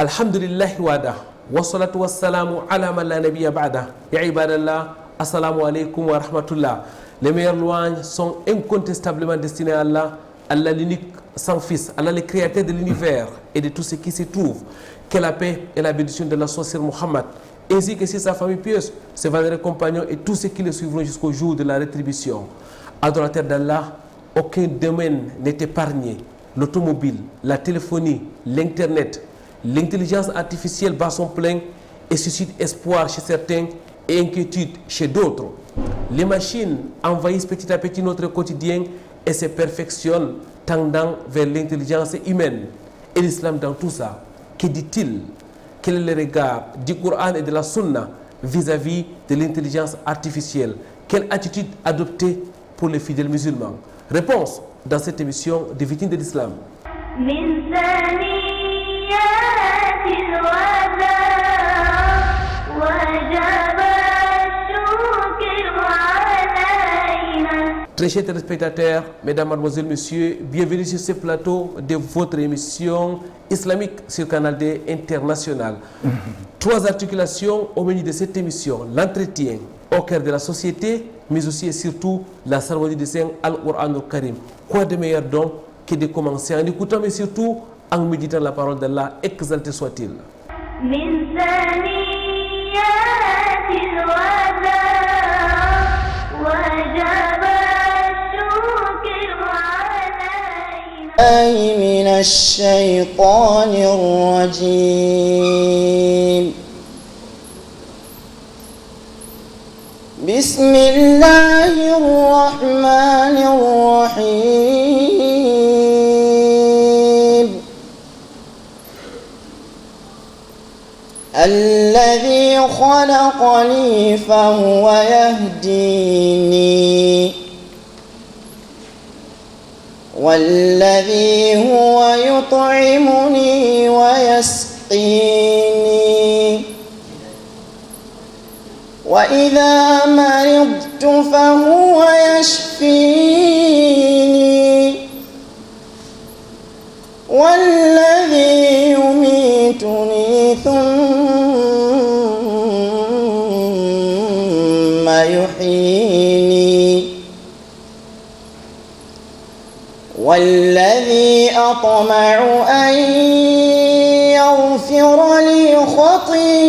Alhamdulillahi wada, wassalatu wassalamu ala man la nabiyya ba'da. Ya ibadallah, assalamu alaikum wa rahmatullah. Les meilleures louanges sont incontestablement destinées à Allah, Allah l'unique sans fils, Allah le créateur de l'univers et de tout ce qui s'y trouve. Que la paix et la bénédiction de la sur Muhammad, ainsi que sur sa famille pieuse, ses valeureux compagnons et tous ceux qui le suivront jusqu'au jour de la rétribution. Adorateur d'Allah, aucun domaine n'est épargné. L'automobile, la téléphonie, l'internet, l'intelligence artificielle bat son plein et suscite espoir chez certains et inquiétude chez d'autres. Les machines envahissent petit à petit notre quotidien et se perfectionnent, tendant vers l'intelligence humaine. Et l'islam dans tout ça, que dit-il? Quel est le regard du Coran et de la Sunna vis-à-vis de l'intelligence artificielle? Quelle attitude adopter pour les fidèles musulmans? Réponse dans cette émission des victimes de l'islam. Très chers téléspectateurs, mesdames, mademoiselles, messieurs, bienvenue sur ce plateau de votre émission islamique sur Canal D International. Trois articulations au menu de cette émission: l'entretien au cœur de la société, mais aussi et surtout la cérémonie de Saint Al-Qur'an al-Karim. Quoi de meilleur donc que de commencer en écoutant, mais surtout en méditant la parole d'Allah, exalté soit-il. من الشيطان الرجيم بسم الله الرحمن الرحيم الذي خلقني فهو يهديني والذي هو يطعمني ويسقيني وإذا مرضت فهو يشفيني والذي يميتني ثم يحييني والذي أطمع أن يغفر لي خطيئتي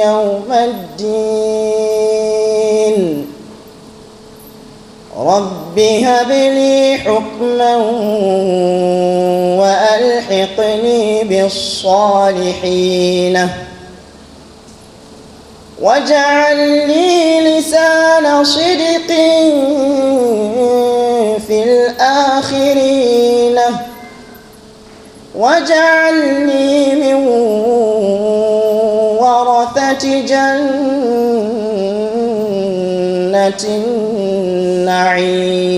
يوم الدين رب هب لي حكما وألحقني بالصالحين واجعل لي لسان صدق في الآخرين واجعلني من ورثة جنة النعيم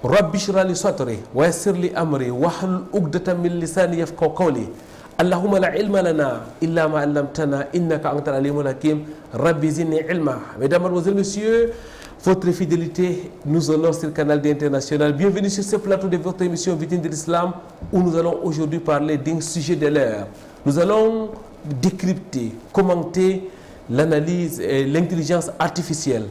رب اشرح لي صدري ويسر لي امري واحلل عقدة من لساني يفقهوا قولي اللهم لا علم لنا الا ما علمتنا انك انت العليم الحكيم ربي زدني علما. Mesdames, mademoiselles, messieurs, votre fidélité nous honore sur le canal d'International. Bienvenue sur ce plateau de votre émission Victimes de l'Islam, où nous allons aujourd'hui parler d'un sujet de l'heure. Nous allons décrypter, commenter l'analyse et l'intelligence artificielle.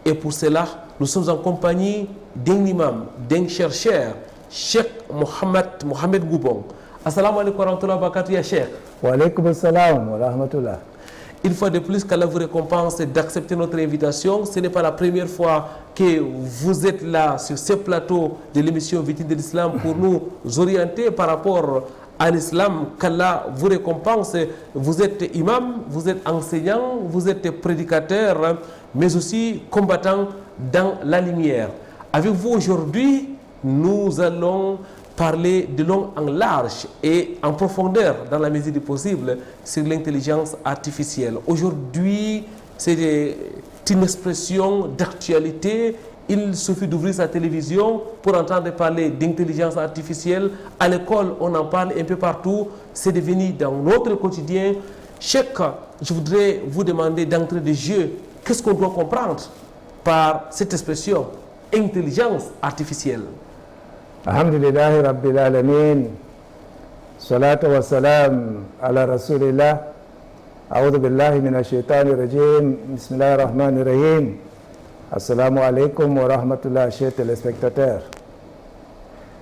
Et pour cela, nous sommes en compagnie d'un imam, d'un chercheur, Cheikh Mohamed Goubon. Assalamu alaikum wa rahmatullahi wa barakatuh, ya Cheikh. Wa alaikum assalam wa rahmatullah. Une fois de plus, qu'Allah vous récompense d'accepter notre invitation. Ce n'est pas la première fois que vous êtes là sur ce plateau de l'émission Victimes de l'Islam pour nous orienter par rapport à l'islam. Qu'Allah vous récompense. Vous êtes imam, vous êtes enseignant, vous êtes prédicateur, mais aussi combattant dans la lumière. Avec vous aujourd'hui, nous allons parler de long en large et en profondeur, dans la mesure du possible, sur l'intelligence artificielle. Aujourd'hui, c'est une expression d'actualité il suffit d'ouvrir sa télévision pour entendre parler d'intelligence artificielle. À l'école, on en parle un peu partout. C'est devenu dans notre quotidien. Cheikh, je voudrais vous demander d'entrée de jeu, qu'est-ce qu'on doit comprendre par cette expression intelligence artificielle? Alhamdulillahi Rabbil Alamin. Salatu wa salam ala Rasulillah. A'udhu billahi minash shaitani rajim. Bismillahir rahmanir rahim. Assalamu alaikum wa rahmatullah, chers téléspectateurs.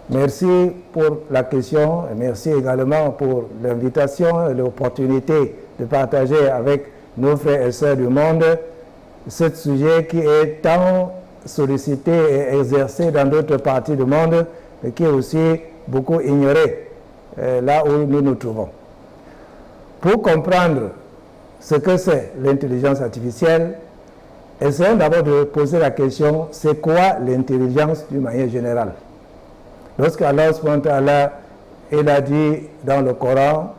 Merci pour la question et merci également pour l'invitation et l'opportunité de partager avec nos frères et sœurs du monde ce sujet qui est tant sollicité et exercé dans d'autres parties du monde, mais qui est aussi beaucoup ignoré là où nous nous trouvons. Pour comprendre ce que c'est l'intelligence artificielle, essayons d'abord de poser la question, c'est quoi l'intelligence d'une manière générale? Lorsqu'Allah subhanahu wa ta'ala, il a dit dans le Coran,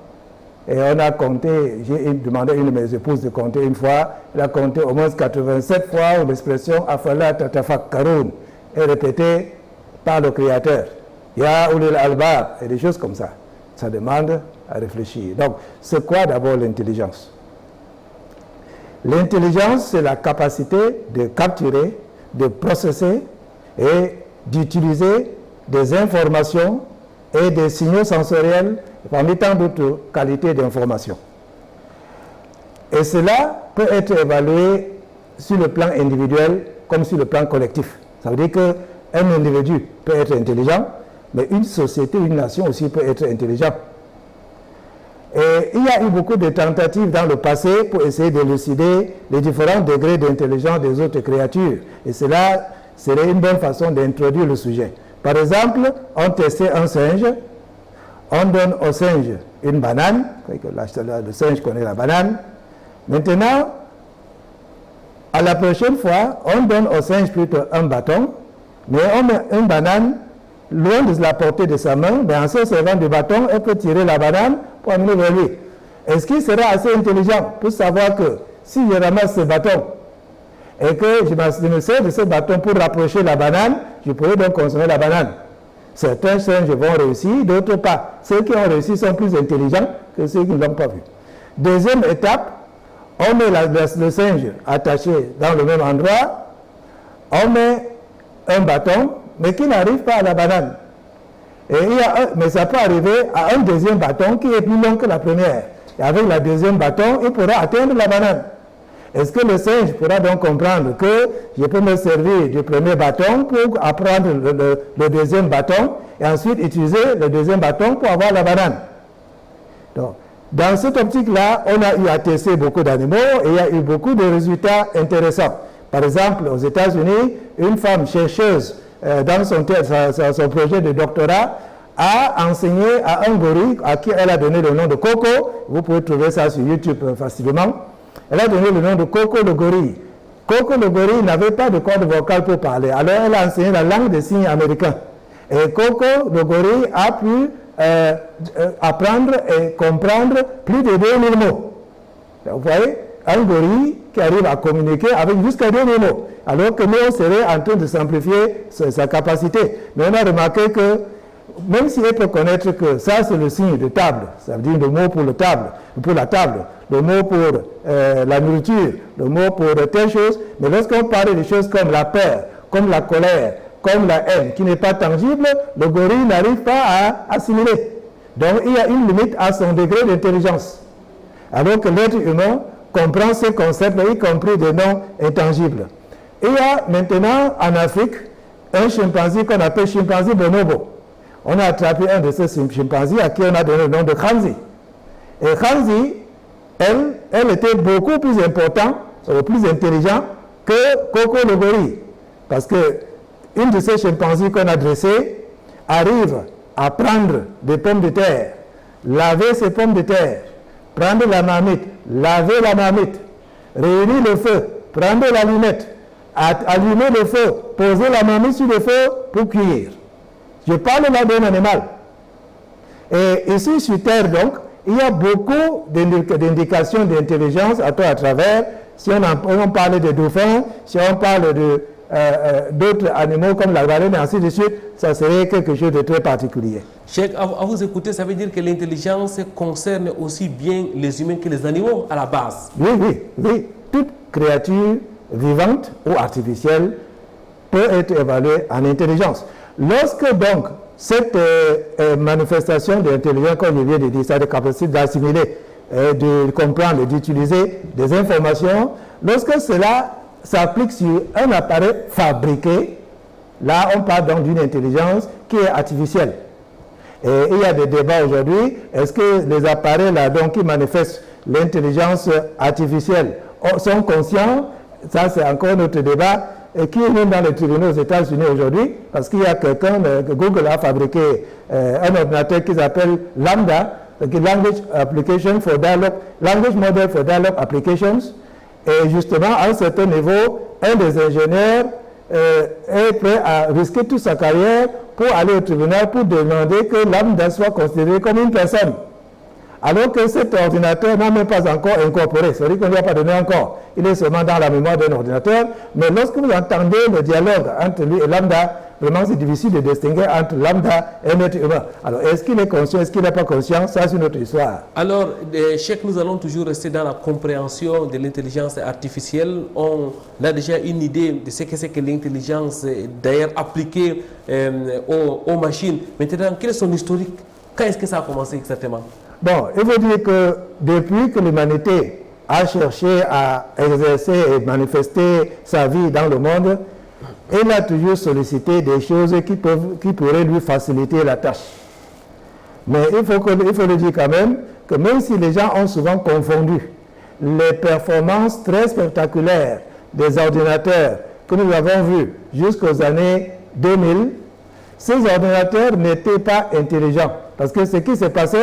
et on a compté, j'ai demandé à une de mes épouses de compter une fois, il a compté au moins 87 fois où l'expression Afala tatafakkarun est répétée par le Créateur. Ya ulil albab, et des choses comme ça. Ça demande à réfléchir. Donc, c'est quoi d'abord l'intelligence? L'intelligence, c'est la capacité de capturer, de processer et d'utiliser des informations et des signaux sensoriels parmi tant d'autres qualités d'information. Et cela peut être évalué sur le plan individuel comme sur le plan collectif. Ça veut dire qu'un individu peut être intelligent, mais une société, une nation aussi peut être intelligente. Et il y a eu beaucoup de tentatives dans le passé pour essayer d'élucider les différents degrés d'intelligence des autres créatures. Et cela serait une bonne façon d'introduire le sujet. Par exemple, on testait un singe, on donne au singe une banane, le singe connaît la banane. Maintenant, à la prochaine fois, on donne au singe plutôt un bâton, mais on met une banane loin de la portée de sa main, mais en se servant du bâton, elle peut tirer la banane pour amener vers lui. Est-ce qu'il sera assez intelligent pour savoir que si je ramasse ce bâton et que je me sers de ce bâton pour rapprocher la banane, je pourrais donc consommer la banane? Certains singes vont réussir, d'autres pas. Ceux qui ont réussi sont plus intelligents que ceux qui ne l'ont pas vu. Deuxième étape, on met le singe attaché dans le même endroit, on met un bâton, mais qui n'arrive pas à la banane. Mais ça peut arriver à un deuxième bâton qui est plus long que la première. Et avec la deuxième bâton, il pourra atteindre la banane. Est-ce que le singe pourra donc comprendre que je peux me servir du premier bâton pour apprendre le deuxième bâton et ensuite utiliser le deuxième bâton pour avoir la banane? Donc, dans cette optique-là, on a eu à tester beaucoup d'animaux et il y a eu beaucoup de résultats intéressants. Par exemple, aux États-Unis, une femme chercheuse dans son projet de doctorat a enseigné à un gorille à qui elle a donné le nom de Coco. Vous pouvez trouver ça sur YouTube facilement. Elle a donné le nom de Coco le gorille. Coco le gorille n'avait pas de corde vocale pour parler. Alors elle a enseigné la langue des signes américains. Et Coco le gorille a pu apprendre et comprendre plus de 2000 mots. Vous voyez, un gorille qui arrive à communiquer avec jusqu'à 2000 mots. Alors que nous, on serait en train de simplifier sa capacité. Mais on a remarqué que même si elle peut connaître que ça c'est le signe de table, ça veut dire le mot pour la table, le mot pour la nourriture, le mot pour telle chose, mais lorsqu'on parle de choses comme la peur, comme la colère, comme la haine, qui n'est pas tangible, le gorille n'arrive pas à assimiler. Donc il y a une limite à son degré d'intelligence. Alors que l'être humain comprend ces concepts, y compris des noms intangibles. Il y a maintenant en Afrique un chimpanzé qu'on appelle chimpanzé bonobo. On a attrapé un de ces chimpanzés à qui on a donné le nom de Khanzi. Et Khanzi, elle était beaucoup plus importante, plus intelligente que Coco le gorille. Parce que une de ces chimpanzés qu'on a dressés arrive à prendre des pommes de terre, laver ces pommes de terre, prendre la marmite, laver la marmite, réunir le feu, prendre l'allumette, allumer le feu, poser la marmite sur le feu pour cuire. Je parle là d'un animal. Et ici sur Terre, donc, il y a beaucoup d'indications d'intelligence à travers, si on parle de dauphins, si on parle d'autres animaux comme la baleine et ainsi de suite, ça serait quelque chose de très particulier. Cheikh, à vous écouter, ça veut dire que l'intelligence concerne aussi bien les humains que les animaux à la base. Oui. Toute créature vivante ou artificielle peut être évaluée en intelligence. Lorsque donc cette manifestation d'intelligence, comme je viens de dire, ça a des capacités d'assimiler, de comprendre, d'utiliser des informations, lorsque cela s'applique sur un appareil fabriqué, là on parle donc d'une intelligence qui est artificielle. Et il y a des débats aujourd'hui, est-ce que les appareils là donc qui manifestent l'intelligence artificielle sont conscients? Ça c'est encore notre débat et qui est même dans les tribunaux aux États-Unis aujourd'hui, parce qu'il y a quelqu'un, Google a fabriqué un ordinateur qui s'appelle Lambda, Language Application for Dialogue, Language Model for Dialogue Applications. Et justement, à un certain niveau, un des ingénieurs est prêt à risquer toute sa carrière pour aller au tribunal pour demander que Lambda soit considéré comme une personne. Alors que cet ordinateur n'a même pas encore incorporé, c'est-à-dire qu'on ne lui a pas donné encore. Il est seulement dans la mémoire d'un ordinateur. Mais lorsque vous entendez le dialogue entre lui et Lambda, vraiment c'est difficile de distinguer entre Lambda et un être humain. Alors est-ce qu'il est conscient, est-ce qu'il n'est pas conscient? Ça c'est notre histoire. Alors, Cheikh, nous allons toujours rester dans la compréhension de l'intelligence artificielle. On a déjà une idée de ce que c'est que l'intelligence, d'ailleurs appliquée aux machines. Maintenant, quel est son historique? Quand est-ce que ça a commencé exactement? Bon, il faut dire que depuis que l'humanité a cherché à exercer et manifester sa vie dans le monde, elle a toujours sollicité des choses qui pourraient lui faciliter la tâche. Mais il faut le dire quand même, que même si les gens ont souvent confondu les performances très spectaculaires des ordinateurs que nous avons vus jusqu'aux années 2000, ces ordinateurs n'étaient pas intelligents. Parce que ce qui s'est passé,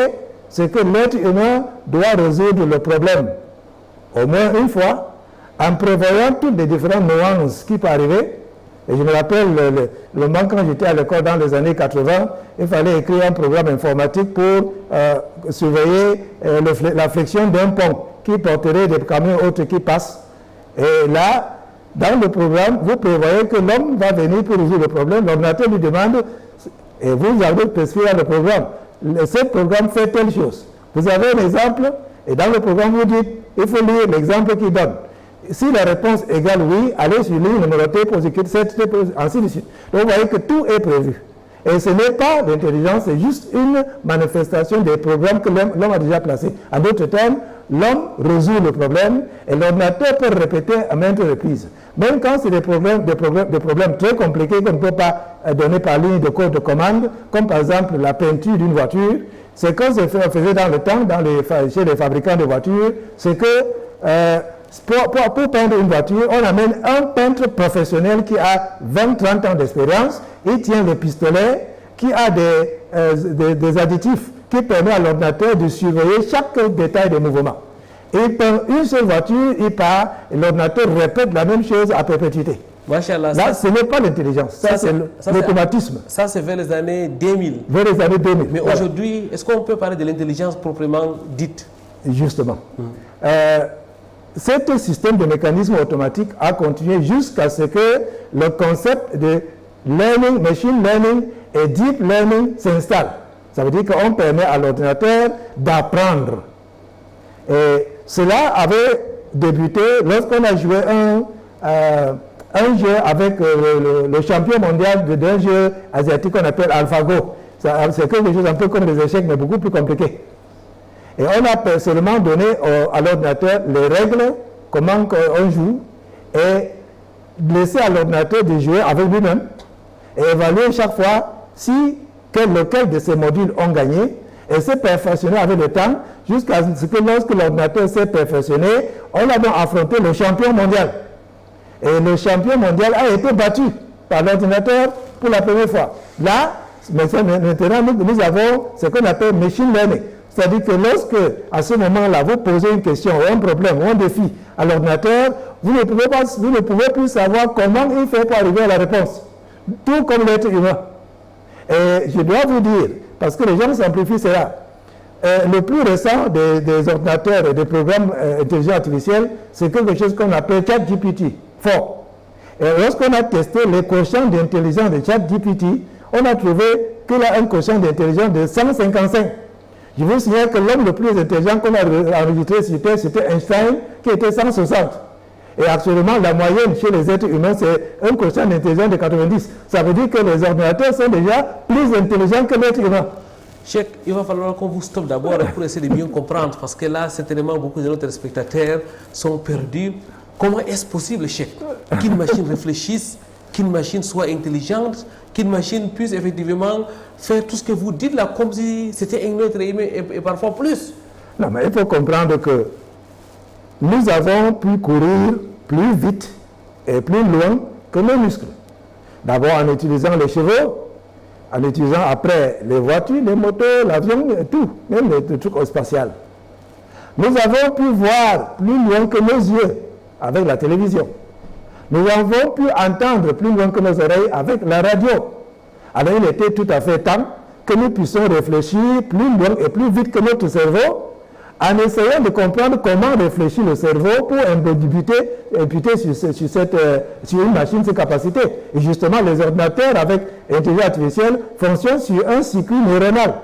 c'est que l'être humain doit résoudre le problème au moins une fois en prévoyant toutes les différentes nuances qui peuvent arriver. Et je me rappelle le moment quand j'étais à l'école dans les années 80, il fallait écrire un programme informatique pour surveiller la flexion d'un pont qui porterait des camions autres qui passent. Et là, dans le programme, vous prévoyez que l'homme va venir pour résoudre le problème. L'ordinateur lui demande, et vous avez spécifié dans le programme, ce programme fait telle chose. Vous avez un exemple, et dans le programme, vous dites, il faut lire l'exemple qu'il donne. Si la réponse égale oui, allez sur ligne numérotée pour ainsi de suite. Donc vous voyez que tout est prévu. Et ce n'est pas l'intelligence, c'est juste une manifestation des programmes que l'homme a déjà placés. En d'autres termes, l'homme résout le problème et l'ordinateur peut répéter à maintes reprises. Même quand c'est des problèmes très compliqués qu'on ne peut pas donner par ligne de code de commande, comme par exemple la peinture d'une voiture, c'est qu'on faisait dans le temps, chez les fabricants de voitures, c'est que pour peindre une voiture, on amène un peintre professionnel qui a 20-30 ans d'expérience, il tient le pistolet qui a des additifs qui permettent à l'ordinateur de surveiller chaque détail des mouvements. Il peint une seule voiture, il part, et l'ordinateur répète la même chose à perpétuité. Machallah, là, ce n'est pas l'intelligence, ça c'est l'automatisme. Ça, c'est vers les années 2000. Vers les années 2000. Mais aujourd'hui, est-ce qu'on peut parler de l'intelligence proprement dite? Justement. Ce système de mécanisme automatique a continué jusqu'à ce que le concept de learning, machine learning et deep learning s'installe. Ça veut dire qu'on permet à l'ordinateur d'apprendre. Et cela avait débuté lorsqu'on a joué un jeu avec le champion mondial d'un jeu asiatique qu'on appelle AlphaGo. C'est quelque chose un peu comme les échecs, mais beaucoup plus compliqué. Et on a seulement donné à l'ordinateur les règles, comment on joue, et laisser à l'ordinateur de jouer avec lui-même et évaluer chaque fois lequel de ces modules ont gagné et se perfectionner avec le temps jusqu'à ce que lorsque l'ordinateur s'est perfectionné, on a donc affronté le champion mondial. Et le champion mondial a été battu par l'ordinateur pour la première fois. Là, maintenant, nous avons ce qu'on appelle machine learning. C'est-à-dire que lorsque, à ce moment-là, vous posez une question ou un problème ou un défi à l'ordinateur, vous ne pouvez plus savoir comment il fait pour arriver à la réponse. Tout comme l'être humain. Et je dois vous dire, parce que les gens simplifient cela, le plus récent des ordinateurs et des programmes intelligents artificiels, c'est quelque chose qu'on appelle ChatGPT 4. Et lorsqu'on a testé les quotients d'intelligence de ChatGPT, on a trouvé qu'il a un quotient d'intelligence de 155. Je vous signale que l'homme le plus intelligent qu'on a enregistré sur Terre, c'était Einstein, qui était 160. Et actuellement, la moyenne chez les êtres humains, c'est un quotient d'intelligence de 90. Ça veut dire que les ordinateurs sont déjà plus intelligents que l'être humain. Cheikh, il va falloir qu'on vous stoppe d'abord pour essayer de bien comprendre, parce que là, certainement, beaucoup de nos téléspectateurs sont perdus. Comment est-ce possible, Cheikh, qu'une machine réfléchisse, qu'une machine soit intelligente, qu'une machine puisse effectivement faire tout ce que vous dites là, comme si c'était un être humain et parfois plus? Non, mais il faut comprendre que nous avons pu courir plus vite et plus loin que nos muscles. D'abord en utilisant les chevaux, en utilisant après les voitures, les motos, l'avion, tout, même les trucs spatials. Nous avons pu voir plus loin que nos yeux avec la télévision. Nous avons pu entendre plus loin que nos oreilles avec la radio. Alors il était tout à fait temps que nous puissions réfléchir plus loin et plus vite que notre cerveau, en essayant de comprendre comment réfléchit le cerveau pour imputer sur une machine ses capacités. Et justement, les ordinateurs avec intelligence artificielle fonctionnent sur un circuit neuronal.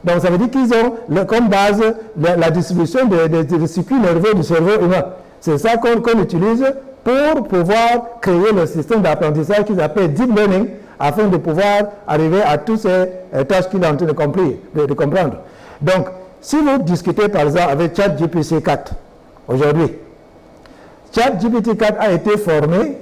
Donc ça veut dire qu'ils ont comme base la distribution des circuits nerveux du cerveau humain. C'est ça qu'on utilise pour pouvoir créer le système d'apprentissage qu'ils appellent deep learning, afin de pouvoir arriver à toutes ces tâches qu'il est en train de comprendre. Donc, si vous discutez par exemple avec ChatGPT 4 aujourd'hui, ChatGPT 4 a été formé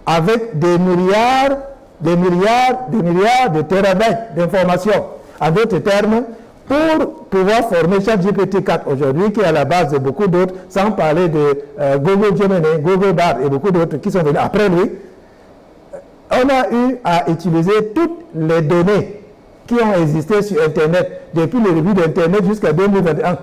avec des milliards de terabytes d'informations. En d'autres termes, pour pouvoir former ChatGPT 4 aujourd'hui, qui est à la base de beaucoup d'autres, sans parler de Google Gemini, Google Bard et beaucoup d'autres qui sont venus après lui, on a eu à utiliser toutes les données qui ont existé sur Internet depuis le début d'Internet jusqu'à 2021.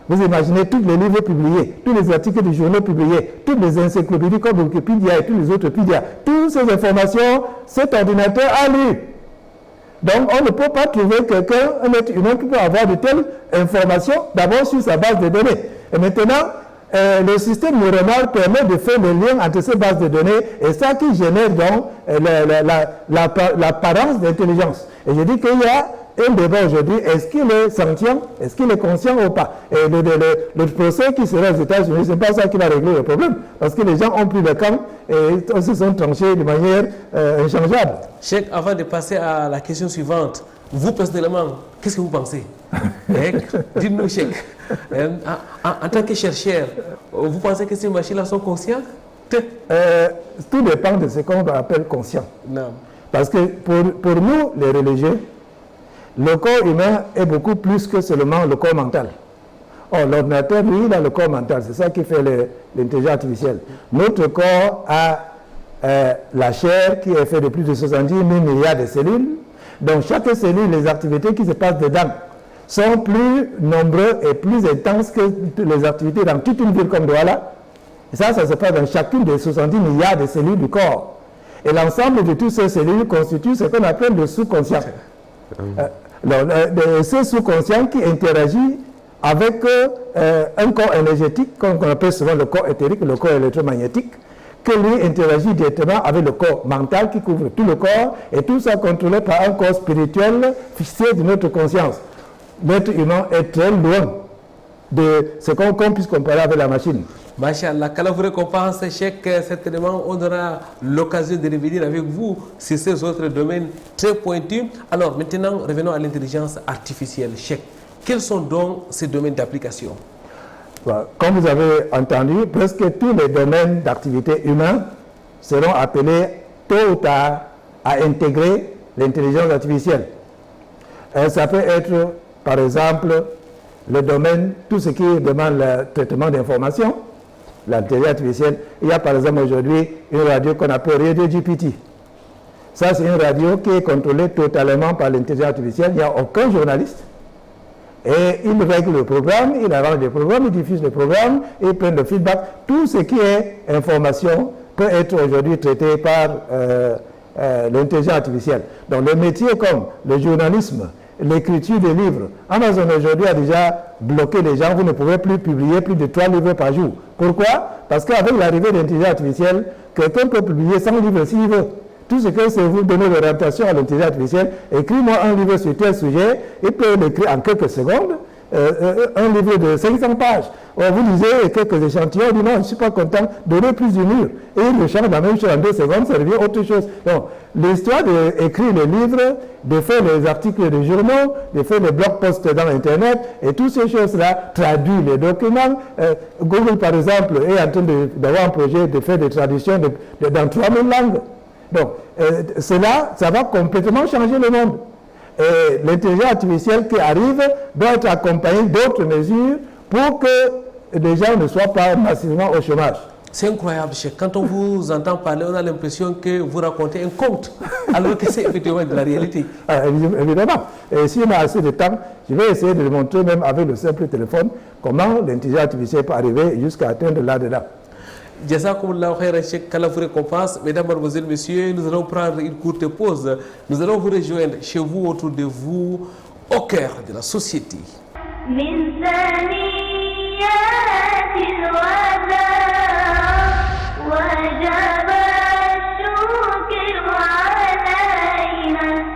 Vous imaginez tous les livres publiés, tous les articles de journaux publiés, toutes les encyclopédies comme Wikipédia et tous les autres Pédia. Toutes ces informations, cet ordinateur a lu. Donc on ne peut pas trouver quelqu'un, un être humain qui peut avoir de telles informations d'abord sur sa base de données. Et maintenant, le système neuronal permet de faire le lien entre ces bases de données et ça qui génère donc l'apparence d'intelligence. Et je dis qu'il y a un débat aujourd'hui, est-ce qu'il est sentient, est-ce qu'il est conscient ou pas? Et le procès qui sera aux États-Unis, ce n'est pas ça qui va régler le problème, parce que les gens ont pris le camp et se sont tranchés de manière inchangeable. Cheikh, avant de passer à la question suivante, vous personnellement, qu'est-ce que vous pensez? Dites-nous, Cheikh, en tant que chercheur, vous pensez que ces machines-là sont conscientes? Tout dépend de ce qu'on appelle conscient. Non. Parce que pour nous, les religieux, le corps humain est beaucoup plus que seulement le corps mental. Or, l'ordinateur, lui, il a le corps mental. C'est ça qui fait l'intelligence artificielle. Notre corps a la chair qui est faite de plus de 70 000 milliards de cellules. Donc, chaque cellule, les activités qui se passent dedans sont plus nombreuses et plus intenses que les activités dans toute une ville comme Douala. Et ça se passe dans chacune des 70 milliards de cellules du corps. Et l'ensemble de toutes ces cellules constitue ce qu'on appelle le sous-conscient. Ce sous-conscient qui interagit avec un corps énergétique, comme on appelle souvent le corps éthérique, le corps électromagnétique, que lui interagit directement avec le corps mental qui couvre tout le corps, et tout ça contrôlé par un corps spirituel fixé de notre conscience. L'être humain est très loin de ce qu'on puisse comparer avec la machine. Masha'Allah, quand vous récompensez, Cheikh, certainement on aura l'occasion de revenir avec vous sur ces autres domaines très pointus. Alors maintenant, revenons à l'intelligence artificielle. Cheikh, quels sont donc ces domaines d'application? Comme vous avez entendu, presque tous les domaines d'activité humaine seront appelés tôt ou tard à intégrer l'intelligence artificielle. Ça peut être, par exemple, le domaine, tout ce qui demande le traitement d'informations, l'intelligence artificielle. Il y a par exemple aujourd'hui une radio qu'on appelle Radio GPT. Ça, c'est une radio qui est contrôlée totalement par l'intelligence artificielle. Il n'y a aucun journaliste. Et il règle le programme, il arrange le programme, il diffuse le programme, il prend le feedback. Tout ce qui est information peut être aujourd'hui traité par l'intelligence artificielle. Donc les métiers comme le journalisme, l'écriture des livres, Amazon aujourd'hui a déjà bloqué les gens, vous ne pouvez plus publier plus de 3 livres par jour. Pourquoi? Parce qu'avec l'arrivée de l'intelligence artificielle, quelqu'un peut publier 100 livres s'il veut. Tout ce que c'est vous donner l'orientation à l'intelligence artificielle, écris-moi un livre sur tel sujet, il peut l'écrire en quelques secondes, un livre de 500 pages. Vous lisez quelques échantillons, vous dites non, je ne suis pas content, donnez plus d'une heure. Et il le change la même chose en 2 secondes, ça devient autre chose. Donc, l'histoire d'écrire les livres, de faire les articles de journaux, de faire les blog posts dans Internet, et toutes ces choses-là traduisent les documents. Google, par exemple, est en train d'avoir un projet de faire des traductions dans 3000 langues. Donc, cela, ça va complètement changer le monde. Et l'intelligence artificielle qui arrive doit être accompagnée d'autres mesures pour que les gens ne soient pas massivement au chômage. C'est incroyable, Cheikh. Quand on vous entend parler, on a l'impression que vous racontez un conte, alors que c'est effectivement de la réalité. Évidemment. Et si on a assez de temps, je vais essayer de le montrer même avec le simple téléphone comment l'intelligence artificielle peut arriver jusqu'à atteindre là-dedans. Jazakumullahu khairan, Cheikh, qu'Allah vous récompense. Mesdames, Mademoiselles, Messieurs, nous allons prendre une courte pause. Nous allons vous rejoindre chez vous, autour de vous, au cœur de la société.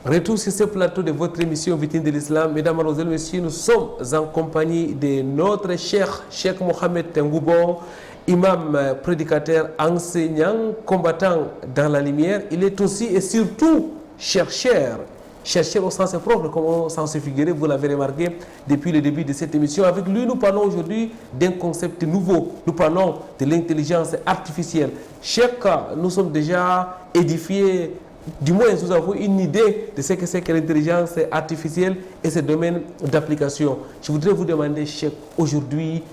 Retour sur ce plateau de votre émission Vitrine de l'Islam. Mesdames, Mademoiselles, Messieurs, nous sommes en compagnie de notre Cheikh Mohamed Tengoubon, imam, prédicateur, enseignant, combattant dans la lumière. Il est aussi et surtout chercheur au sens propre, comme on s'en se figurer, vous l'avez remarqué depuis le début de cette émission. Avec lui, nous parlons aujourd'hui d'un concept nouveau. Nous parlons de l'intelligence artificielle. Cheikh, nous sommes déjà édifiés, du moins nous avons une idée de ce que c'est que l'intelligence artificielle et ses domaines d'application. Je voudrais vous demander, Cheikh, aujourd'hui,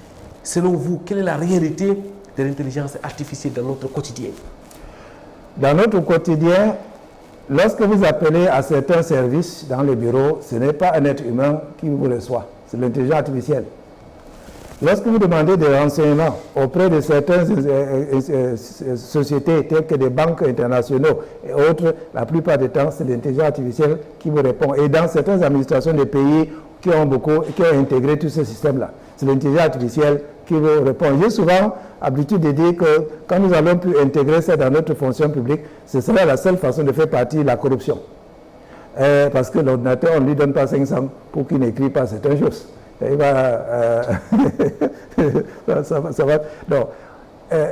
selon vous, quelle est la réalité de l'intelligence artificielle dans notre quotidien? Dans notre quotidien, lorsque vous appelez à certains services dans les bureaux, ce n'est pas un être humain qui vous reçoit, c'est l'intelligence artificielle. Lorsque vous demandez des renseignements auprès de certaines sociétés telles que des banques internationaux et autres, la plupart du temps, c'est l'intelligence artificielle qui vous répond. Et dans certaines administrations des pays qui ont intégré tout ce système-là, c'est l'intelligence artificielle qui vous répond. J'ai souvent l'habitude de dire que quand nous allons pu intégrer ça dans notre fonction publique, ce sera la seule façon de faire partie de la corruption. Parce que l'ordinateur, on ne lui donne pas 500 pour qu'il n'écrit pas certaines choses. Il va, ça va. Donc,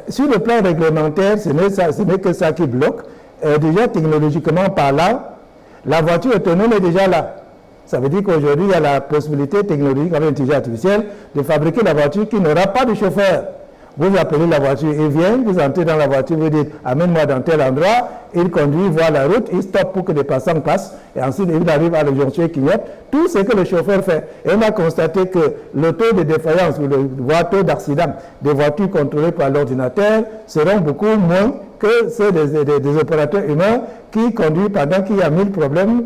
sur le plan réglementaire, ce n'est que ça qui bloque. Déjà, technologiquement parlant, la voiture autonome est déjà là. Ça veut dire qu'aujourd'hui, il y a la possibilité technologique avec l'intelligence artificielle de fabriquer la voiture qui n'aura pas de chauffeur. Vous appelez la voiture, il vient, vous entrez dans la voiture, vous dites amène-moi dans tel endroit, il conduit, voit la route, il stoppe pour que les passants passent, et ensuite il arrive à la jonction et clignote. Tout ce que le chauffeur fait. Et on a constaté que le taux de défaillance ou le taux d'accident des voitures contrôlées par l'ordinateur seront beaucoup moins que ceux des opérateurs humains qui conduisent pendant qu'il y a 1000 problèmes,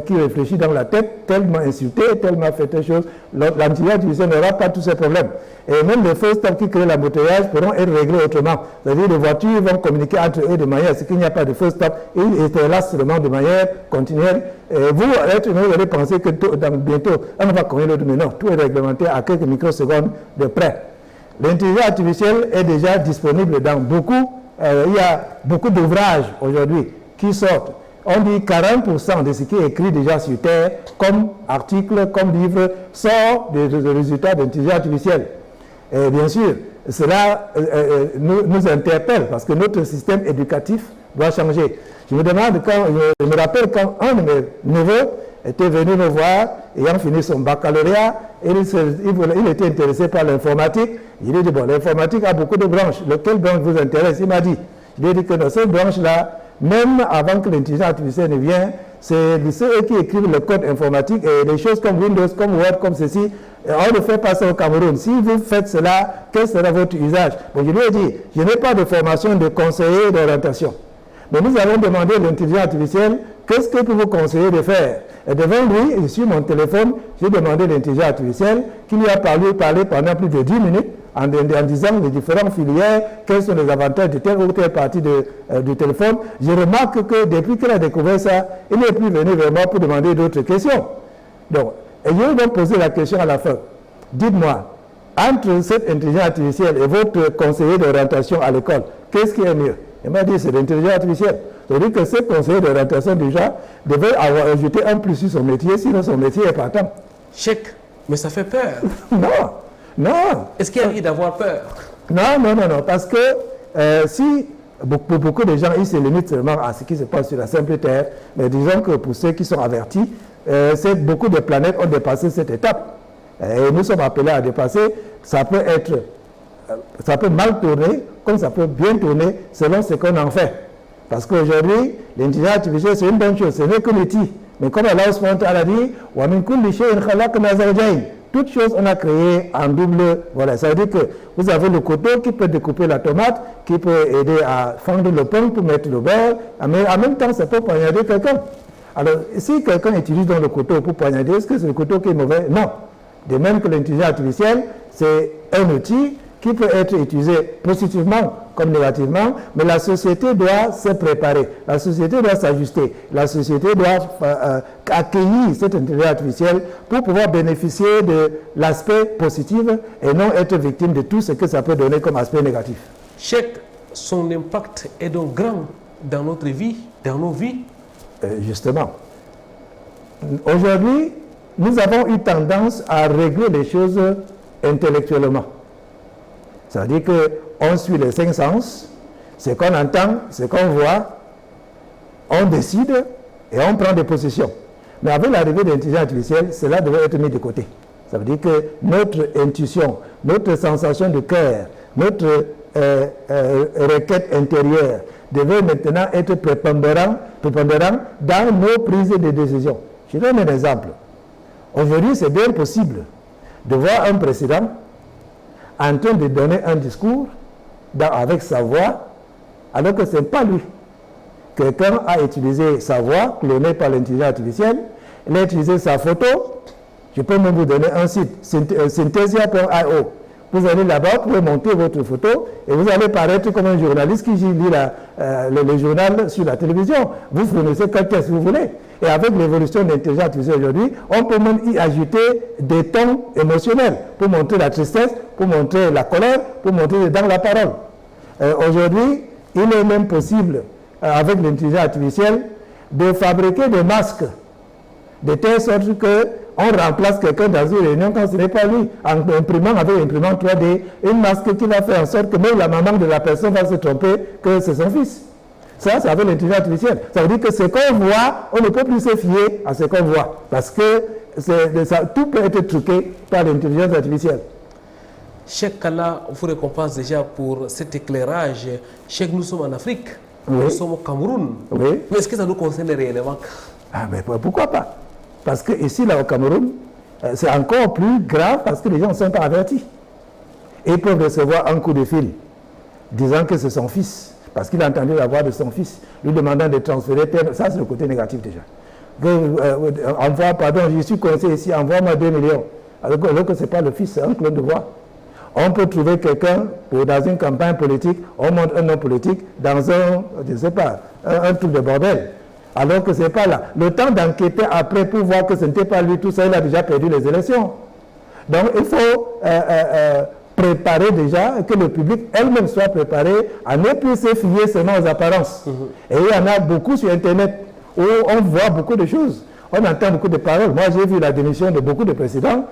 qui réfléchissent dans la tête, tellement insulté, tellement fait des choses. L'intelligence artificielle n'aura pas tous ces problèmes. Et même les feux stop qui créent l'embouteillage pourront être réglés autrement. C'est-à-dire que les voitures vont communiquer entre eux de manière à ce qu'il n'y a pas de feu stop. Ils étaient là seulement de manière continuelle. Et vous, vous allez penser que bientôt, on va connaître l'autre, mais non, tout est réglementé à quelques microsecondes de près. L'intelligence artificielle est déjà disponible dans beaucoup. Il y a beaucoup d'ouvrages aujourd'hui qui sortent. On dit 40% de ce qui est écrit déjà sur Terre, comme article, comme livre, sort des résultats d'intelligence artificielle. Et bien sûr, cela nous interpelle parce que notre système éducatif doit changer. Je me rappelle quand un de mes neveux était venu me voir, ayant fini son baccalauréat, et il était intéressé par l'informatique. Il a dit, bon, l'informatique a beaucoup de branches. Quelle branche vous intéresse? Il m'a dit. Je lui ai dit que dans cette branche-là, même avant que l'intelligence artificielle ne vienne, c'est ceux qui écrivent le code informatique et les choses comme Windows, comme Word, comme ceci, on ne fait pas ça au Cameroun. Si vous faites cela, quel sera votre usage? Bon, je lui ai dit, je n'ai pas de formation de conseiller d'orientation. Mais nous allons demander à l'intelligence artificielle, qu'est-ce que peut vous conseiller de faire? Et devant lui, sur mon téléphone, j'ai demandé à l'intelligence artificielle qui lui a parlé pendant plus de 10 minutes en disant les différentes filières, quels sont les avantages de telle ou telle partie du téléphone. Je remarque que depuis qu'elle a découvert ça, il n'est plus venu vraiment pour demander d'autres questions. Donc, et je vais donc poser la question à la fin. Dites-moi, entre cette intelligence artificielle et votre conseiller d'orientation à l'école, qu'est-ce qui est mieux? Il m'a dit c'est l'intelligence artificielle. C'est-à-dire que ce conseiller d'orientation déjà devait avoir ajouté un plus sur son métier, sinon son métier est partant. Cheikh, mais ça fait peur. Non. Est-ce qu'il y a envie d'avoir peur? Non, parce que si pour beaucoup de gens, ils se limitent seulement à ce qui se passe sur la simple Terre, mais disons que pour ceux qui sont avertis, beaucoup de planètes ont dépassé cette étape. Et nous sommes appelés à dépasser. Ça peut mal tourner, comme ça peut bien tourner, selon ce qu'on en fait. Parce qu'aujourd'hui, l'intelligence artificielle, c'est une bonne chose, ce n'est qu'un outil. Mais comme Allah subhanahu wa ta'ala a dit, wa min kulli shay'in khalaqna zawjayn. Toute chose, on a créé en double. Voilà, ça veut dire que vous avez le couteau qui peut découper la tomate, qui peut aider à fendre le pain pour mettre le beurre, mais en même temps, ça peut poignarder quelqu'un. Alors, si quelqu'un utilise donc le couteau pour poignarder, est-ce que c'est le couteau qui est mauvais? Non. De même que l'intelligence artificielle, c'est un outil qui peut être utilisé positivement comme négativement, mais la société doit se préparer, la société doit s'ajuster, la société doit accueillir cette intelligence artificielle pour pouvoir bénéficier de l'aspect positif et non être victime de tout ce que ça peut donner comme aspect négatif. Cheikh, son impact est donc grand dans notre vie, dans nos vies. Justement. Aujourd'hui, nous avons eu tendance à régler les choses intellectuellement. C'est-à-dire qu'on suit les 5 sens, ce qu'on entend, ce qu'on voit, on décide et on prend des positions. Mais avec l'arrivée de l'intelligence artificielle, cela devrait être mis de côté. Ça veut dire que notre intuition, notre sensation de cœur, notre requête intérieure devait maintenant être prépondérant dans nos prises de décision. Je donne un exemple. Aujourd'hui, c'est bien possible de voir un président en train de donner un discours avec sa voix, alors que ce n'est pas lui. Quelqu'un a utilisé sa voix, clonée par l'intelligence artificielle, il a utilisé sa photo. Je peux même vous donner un site, synthesia.io. Vous allez là-bas, vous pouvez monter votre photo et vous allez paraître comme un journaliste qui lit le journal sur la télévision. Vous fournissez quel texte vous voulez. Et avec l'évolution de l'intelligence artificielle aujourd'hui, on peut même y ajouter des tons émotionnels pour montrer la tristesse, pour montrer la colère, pour montrer dans la parole. Aujourd'hui, il est même possible, avec l'intelligence artificielle, de fabriquer des masques de telle sorte qu'on remplace quelqu'un dans une réunion quand ce n'est pas lui, en imprimant avec l'imprimante 3D, une masque qui va faire en sorte que même la maman de la personne va se tromper que c'est son fils. Ça, c'est avec l'intelligence artificielle. Ça veut dire que ce qu'on voit, on ne peut plus se fier à ce qu'on voit. Parce que tout peut être truqué par l'intelligence artificielle. Cheikh, Allah vous récompense déjà pour cet éclairage. Cheikh, nous sommes en Afrique, oui. Nous sommes au Cameroun. Oui. Mais est-ce que ça nous concerne réellement? Ah, mais pourquoi pas? Parce que ici, là, au Cameroun, c'est encore plus grave parce que les gens ne sont pas avertis. Et ils peuvent recevoir un coup de fil disant que c'est son fils. Parce qu'il a entendu la voix de son fils, lui demandant de transférer. Ça, c'est le côté négatif déjà. Je suis conseillé ici, envoie-moi 2 millions. Alors que ce n'est pas le fils, c'est un clone de voix. On peut trouver quelqu'un dans une campagne politique, on montre un homme politique dans un truc de bordel. Alors que ce n'est pas là. Le temps d'enquêter après pour voir que ce n'était pas lui, tout ça, il a déjà perdu les élections. Donc il faut préparer déjà, que le public elle-même soit préparé à ne plus se fier seulement aux apparences. Et il y en a beaucoup sur Internet où on voit beaucoup de choses. On entend beaucoup de paroles. Moi, j'ai vu la démission de beaucoup de présidents.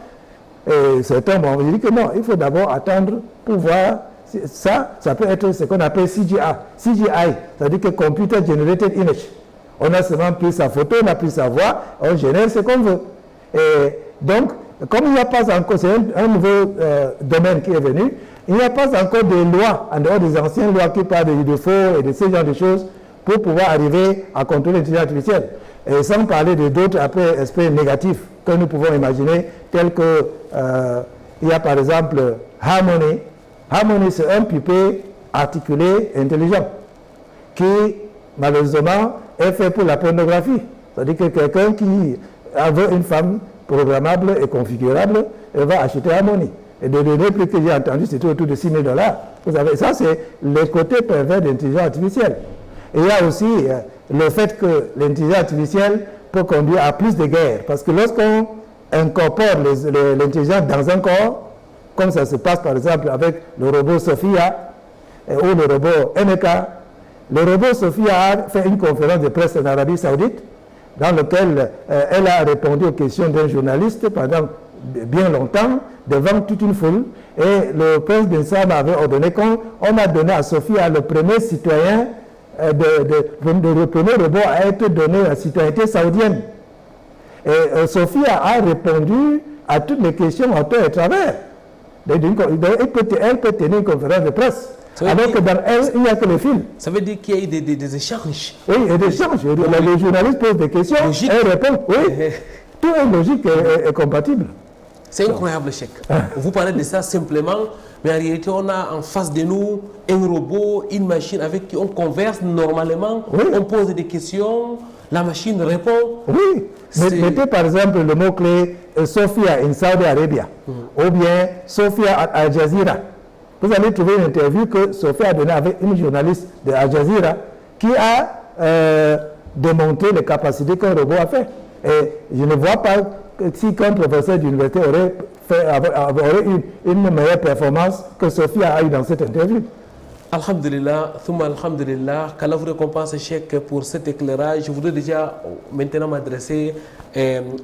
Et certains m'ont dit que non, il faut d'abord attendre pour voir. Ça peut être ce qu'on appelle CGI. C'est-à-dire que Computer Generated Image. On a seulement pris sa photo, on a pris sa voix, on génère ce qu'on veut. Et donc, comme il n'y a pas encore, c'est un nouveau domaine qui est venu, il n'y a pas encore de lois, en dehors des anciennes lois qui parlent de faux et de ce genre de choses, pour pouvoir arriver à contrôler l'intelligence artificielle. Et sans parler de d'autres aspects négatifs que nous pouvons imaginer, tels que, il y a par exemple Harmony. Harmony, c'est un pupille articulé intelligent, qui, malheureusement, est fait pour la pornographie. C'est-à-dire que quelqu'un qui veut une femme programmable et configurable, elle va acheter Harmony. Et de données plus que j'ai entendu, c'était autour de $6 000. Vous savez, ça c'est le côté pervers de l'intelligence artificielle. Et il y a aussi le fait que l'intelligence artificielle peut conduire à plus de guerres. Parce que lorsqu'on incorpore l'intelligence dans un corps, comme ça se passe par exemple avec le robot Sophia ou le robot MK, le robot Sophia a fait une conférence de presse en Arabie Saoudite dans laquelle elle a répondu aux questions d'un journaliste pendant bien longtemps devant toute une foule. Et le prince bin Salman avait ordonné qu'on a donné à Sophia le premier citoyen, le premier robot à être donné la citoyenneté saoudienne. Et Sophia a répondu à toutes les questions en tout et travers. Elle peut tenir une conférence de presse. Alors que dans elle, il n'y a que les fils. Ça veut dire qu'il y a eu des échanges. Oui, il y a des échanges. Les journalistes posent des questions, logique. Elle répond. Oui, tout est logique et compatible. C'est incroyable, Cheikh. Vous parlez de ça simplement, mais en réalité, on a en face de nous un robot, une machine avec qui on converse normalement, oui. On pose des questions, la machine répond. Oui, mettez par exemple le mot-clé Sophia in Saudi Arabia ou bien Sophia à Al Jazeera. Vous allez trouver une interview que Sophia a donnée avec une journaliste de Al Jazeera qui a démontré les capacités qu'un robot a fait. Et je ne vois pas si qu'un professeur d'université aurait eu une meilleure performance que Sophia a eu dans cette interview. Alhamdulillah, thumma alhamdulillah, qu'Allah vous récompense, Cheikh, pour cet éclairage. Je voudrais déjà maintenant m'adresser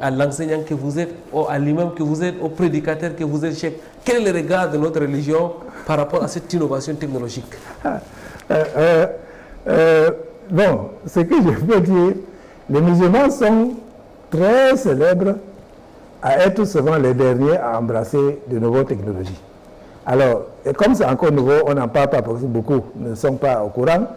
à l'enseignant que vous êtes, à l'imam que vous êtes, au prédicateur que vous êtes, Cheikh. Quel est le regard de notre religion par rapport à cette innovation technologique? Bon, ce que je peux dire, les musulmans sont très célèbres à être souvent les derniers à embrasser de nouvelles technologies. Alors, et comme c'est encore nouveau, on n'en parle pas parce que beaucoup ne sont pas au courant,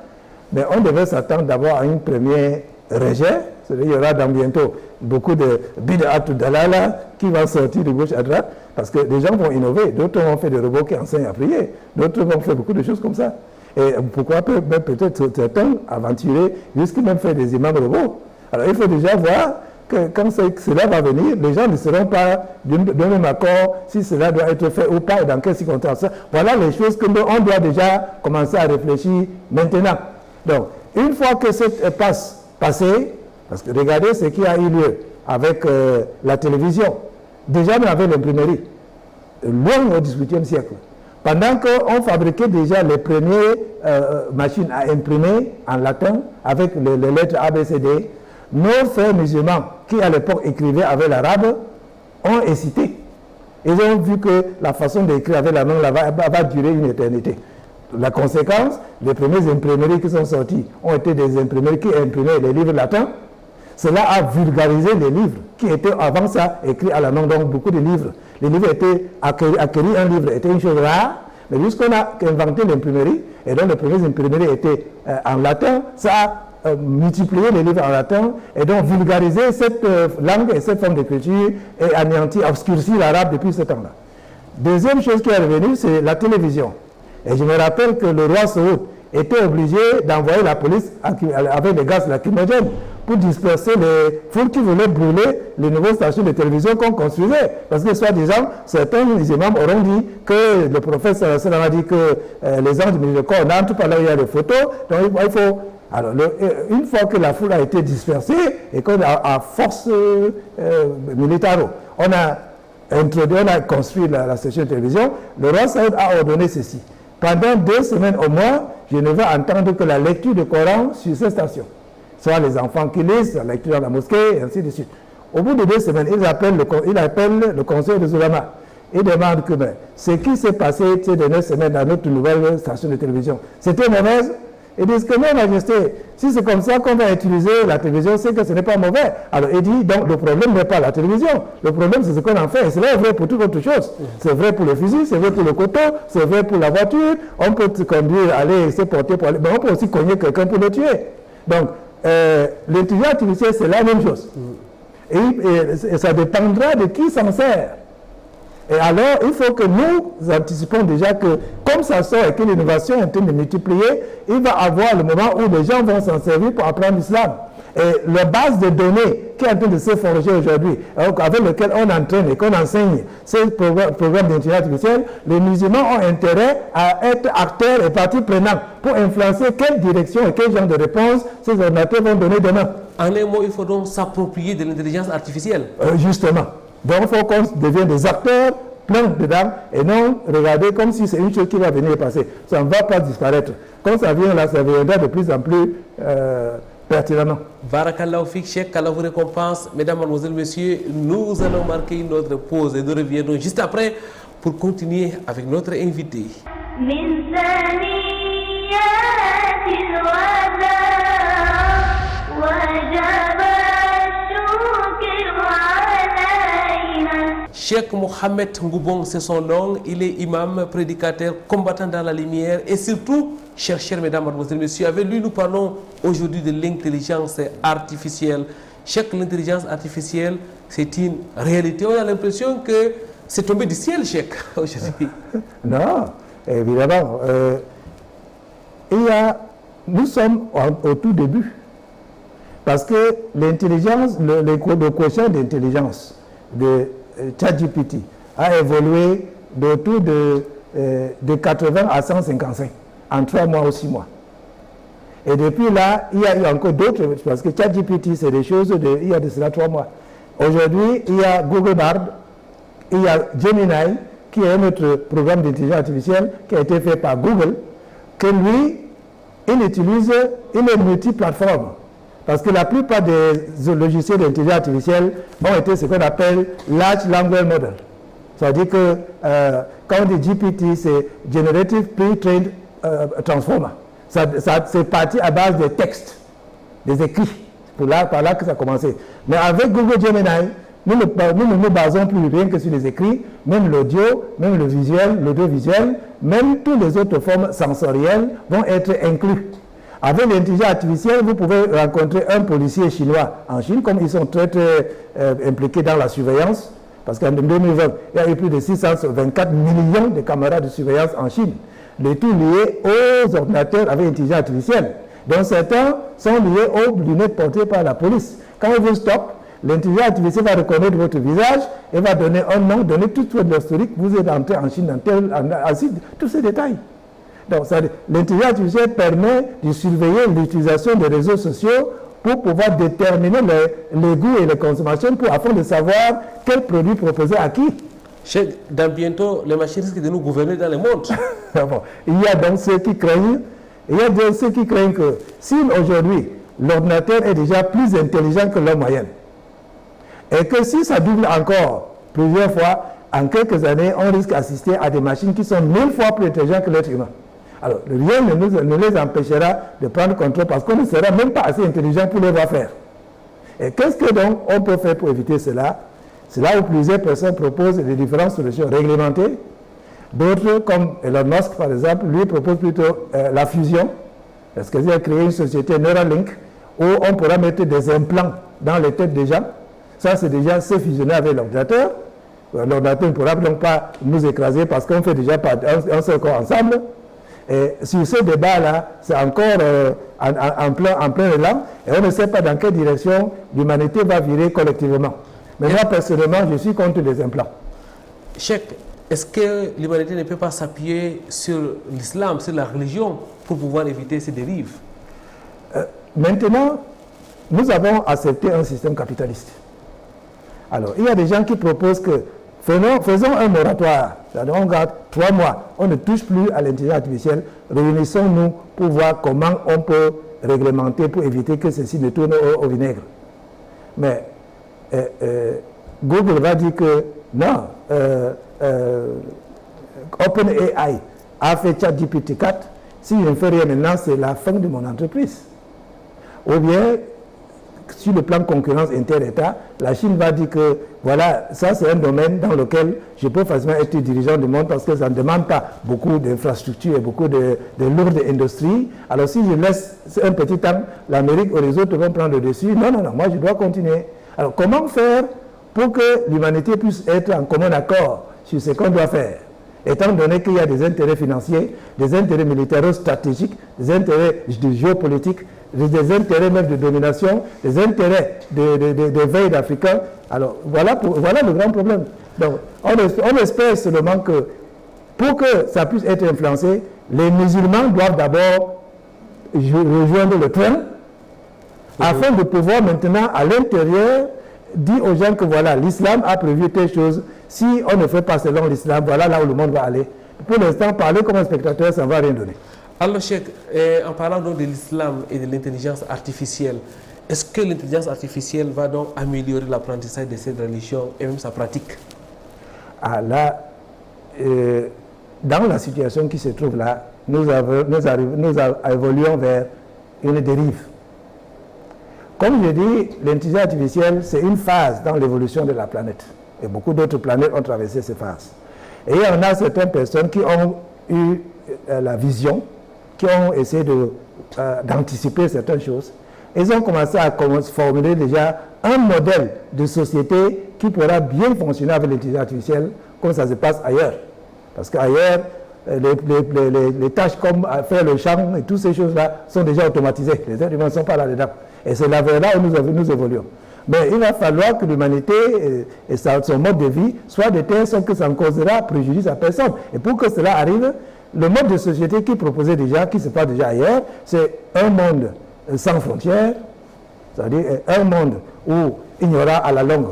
mais on devait s'attendre d'abord à un premier rejet. Il y aura dans bientôt beaucoup de bid'at ou dalala qui vont sortir de gauche à droite parce que des gens vont innover. D'autres vont faire des robots qui enseignent à prier. D'autres vont faire beaucoup de choses comme ça. Et pourquoi peut-être certains aventurer jusqu'à même faire des imams robots. Alors, il faut déjà voir que quand cela va venir, les gens ne seront pas d'un même accord si cela doit être fait ou pas et dans quelles circonstances. Voilà les choses que on doit déjà commencer à réfléchir maintenant. Donc, une fois que cette passe passée, parce que regardez ce qui a eu lieu avec la télévision, déjà même avec l'imprimerie, loin au XVIIIe siècle, pendant qu'on fabriquait déjà les premières machines à imprimer en latin avec les lettres ABCD, nos frères musulmans qui à l'époque écrivaient avec l'arabe ont hésité. Ils ont vu que la façon d'écrire avec la langue va durer une éternité. La conséquence, les premières imprimeries qui sont sorties ont été des imprimeries qui imprimaient les livres latins. Cela a vulgarisé les livres qui étaient avant ça écrits à la langue, donc beaucoup de livres. Les livres étaient acquérir un livre était une chose rare, mais puisqu'on a inventé l'imprimerie, et donc les premières imprimeries étaient en latin, ça a multiplier les livres en latin et donc vulgariser cette langue et cette forme d'écriture et anéantir, obscurcir l'arabe depuis ce temps-là. Deuxième chose qui est revenue, c'est la télévision. Et je me rappelle que le roi Saoud était obligé d'envoyer la police avec des gaz lacrymogènes pour disperser les foules qui voulaient brûler les nouvelles stations de télévision qu'on construisait. Parce que soi-disant, certains imams auront dit que le prophète sallallahu a dit que les anges du corps n'entrent pas là où il y a des photos, donc il faut... Alors, une fois que la foule a été dispersée et qu'on a à force militaire, on a construit la station de télévision, le roi Saoud a ordonné ceci. Pendant 2 semaines au moins, je ne vais entendre que la lecture du Coran sur ces stations. Soit les enfants qui lisent, la lecture dans la mosquée, et ainsi de suite. Au bout de 2 semaines, il appelle le conseil des ulama. Il demande que ce qui s'est passé ces dernières semaines dans notre nouvelle station de télévision, c'était mauvaise. Ils disent que non, Majesté, si c'est comme ça qu'on va utiliser la télévision, c'est que ce n'est pas mauvais. Alors il dit, donc le problème n'est pas la télévision, le problème c'est ce qu'on en fait. Et cela est vrai pour toute autre chose. C'est vrai pour le fusil, c'est vrai pour le couteau, c'est vrai pour la voiture. On peut se conduire, aller se porter pour aller, mais on peut aussi cogner quelqu'un pour le tuer. Donc l'intelligence artificielle, c'est la même chose. Et ça dépendra de qui s'en sert. Et alors, il faut que nous anticipons déjà que, comme ça sort et que l'innovation est en train de multiplier, il va avoir le moment où les gens vont s'en servir pour apprendre l'islam. Et la base de données qui est en train de se forger aujourd'hui, avec lequel on entraîne et qu'on enseigne ces programmes d'intelligence artificielle, les musulmans ont intérêt à être acteurs et parties prenantes pour influencer quelle direction et quel genre de réponse ces ordinateurs vont donner demain. En un mot, il faut donc s'approprier de l'intelligence artificielle. Justement. Donc, il faut qu'on devienne des acteurs plein dedans et non regarder comme si c'est une chose qui va venir passer. Ça ne va pas disparaître. Quand ça vient là, ça viendra de plus en plus pertinemment. Barakallahu fik, Cheikh, qu'Allah vous récompense. Mesdames, Mademoiselles, Messieurs, nous allons marquer notre pause et nous reviendrons juste après pour continuer avec notre invité. Cheikh Mohamed Ngoubong, c'est son nom. Il est imam, prédicateur, combattant dans la lumière et surtout chercheur, mesdames, mademoiselles, messieurs. Avec lui, nous parlons aujourd'hui de l'intelligence artificielle. Cheikh, l'intelligence artificielle, c'est une réalité. On a l'impression que c'est tombé du ciel, Cheikh, aujourd'hui. Non, évidemment. Nous sommes au tout début. Parce que l'intelligence, le quotient d'intelligence de ChatGPT a évolué d'autour de 80 à 155 en 3 mois ou 6 mois. Et depuis là, il y a eu encore d'autres, parce que ChatGPT, c'est des choses il y a de cela 3 mois. Aujourd'hui, il y a Google Bard, il y a Gemini, qui est notre programme d'intelligence artificielle qui a été fait par Google, que lui, il est multiplateforme. Parce que la plupart des logiciels d'intelligence artificielle ont été ce qu'on appelle Large Language Model. Ça veut dire que quand on dit GPT, c'est Generative Pre-trained Transformer. C'est parti à base des textes, des écrits. C'est par là que ça a commencé. Mais avec Google Gemini, nous ne nous basons plus rien que sur les écrits, même l'audio, même le visuel, l'audiovisuel, même toutes les autres formes sensorielles vont être inclus. Avec l'intelligence artificielle, vous pouvez rencontrer un policier chinois en Chine, comme ils sont très impliqués dans la surveillance, parce qu'en 2020, il y a eu plus de 624 millions de caméras de surveillance en Chine, le tout lié aux ordinateurs avec intelligence artificielle. Donc certains sont liés aux lunettes portées par la police. Quand on vous stoppe, l'intelligence artificielle va reconnaître votre visage et va donner un nom, donner toute votre historique. Vous êtes entré en Chine, ainsi, tous ces détails. Donc, l'intelligence artificielle permet de surveiller l'utilisation des réseaux sociaux pour pouvoir déterminer les goûts et les consommations afin de savoir quel produit proposer à qui. Dans bientôt, les machines risquent de nous gouverner dans le monde. Bon, il y a donc ceux qui craignent, que si aujourd'hui l'ordinateur est déjà plus intelligent que l'homme moyen, et que si ça double encore plusieurs fois, en quelques années, on risque d'assister à des machines qui sont 1000 fois plus intelligentes que l'être humain. Alors, rien ne les empêchera de prendre contrôle parce qu'on ne sera même pas assez intelligent pour les voir faire. Et qu'est-ce que donc on peut faire pour éviter cela? C'est là où plusieurs personnes proposent des différentes solutions réglementées. D'autres, comme Elon Musk par exemple, lui propose plutôt la fusion. Parce qu'il a créé une société Neuralink où on pourra mettre des implants dans les têtes des gens. Ça, c'est déjà se fusionner avec l'ordinateur. L'ordinateur ne pourra donc pas nous écraser parce qu'on fait déjà un seul corps ensemble. Et sur ce débat-là, c'est encore en plein élan et on ne sait pas dans quelle direction l'humanité va virer collectivement. Mais moi, personnellement, je suis contre les implants. Cheikh, est-ce que l'humanité ne peut pas s'appuyer sur l'islam, sur la religion, pour pouvoir éviter ces dérives? Maintenant, nous avons accepté un système capitaliste. Alors, il y a des gens qui proposent que faisons un moratoire. On garde 3 mois, on ne touche plus à l'intelligence artificielle. Réunissons-nous pour voir comment on peut réglementer pour éviter que ceci ne tourne au vinaigre. Mais Google va dire que non, OpenAI a fait ChatGPT 4. Si je ne fais rien maintenant, c'est la fin de mon entreprise. Ou bien, sur le plan de concurrence inter-État, la Chine va dire que voilà, ça c'est un domaine dans lequel je peux facilement être dirigeant du monde parce que ça ne demande pas beaucoup d'infrastructures et beaucoup de lourdes industries. Alors si je laisse un petit temps, l'Amérique ou les autres vont prendre le dessus. Non, moi je dois continuer. Alors comment faire pour que l'humanité puisse être en commun accord sur ce qu'on doit faire, étant donné qu'il y a des intérêts financiers, des intérêts militaires stratégiques, des intérêts géopolitiques, des intérêts même de domination, des intérêts de veille d'Africains. Alors voilà le grand problème. Donc on espère seulement que pour que ça puisse être influencé, les musulmans doivent d'abord rejoindre le train afin de pouvoir maintenant à l'intérieur dire aux gens que voilà, l'islam a prévu telle chose, Si on ne fait pas selon l'islam, voilà là où le monde va aller. Pour l'instant, parler comme un spectateur, ça ne va rien donner. Alors, Cheikh, en parlant donc de l'islam et de l'intelligence artificielle, est-ce que l'intelligence artificielle va donc améliorer l'apprentissage de cette religion et même sa pratique? Ah là, dans la situation qui se trouve là, nous évoluons vers une dérive. Comme je dis, l'intelligence artificielle, c'est une phase dans l'évolution de la planète. Et beaucoup d'autres planètes ont traversé ces phases. Et il y en a certaines personnes qui ont eu la vision, qui ont essayé d'anticiper certaines choses. Ils ont commencé à formuler déjà un modèle de société qui pourra bien fonctionner avec l'intelligence artificielle comme ça se passe ailleurs. Parce qu'ailleurs, les tâches comme faire le champ et toutes ces choses-là sont déjà automatisées. Les êtres humains ne sont pas là-dedans. Et c'est là où nous évoluons. Mais il va falloir que l'humanité et son mode de vie soit de telle sorte que ça ne causera préjudice à personne. Et pour que cela arrive, le mode de société qui est proposé déjà, qui se passe déjà ailleurs, c'est un monde sans frontières, c'est-à-dire un monde où il y aura à la longue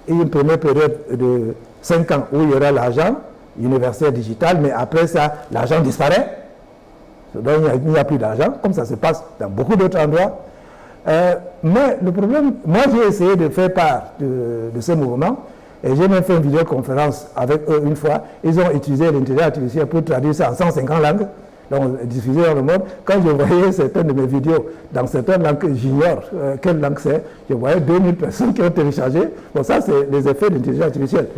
une première période de 5 ans où il y aura l'argent universel digital, mais après ça, l'argent disparaît. Donc il n'y a plus d'argent, comme ça se passe dans beaucoup d'autres endroits. Mais le problème, moi j'ai essayé de faire part de ce mouvement, et j'ai même fait une vidéoconférence avec eux une fois. Ils ont utilisé l'intelligence artificielle pour traduire ça en 150 langues, donc diffusé dans le monde. Quand je voyais certaines de mes vidéos dans certaines langues que j'ignore quelle langue c'est, je voyais 2000 personnes qui ont téléchargé. Bon, ça c'est les effets de l'intelligence artificielle.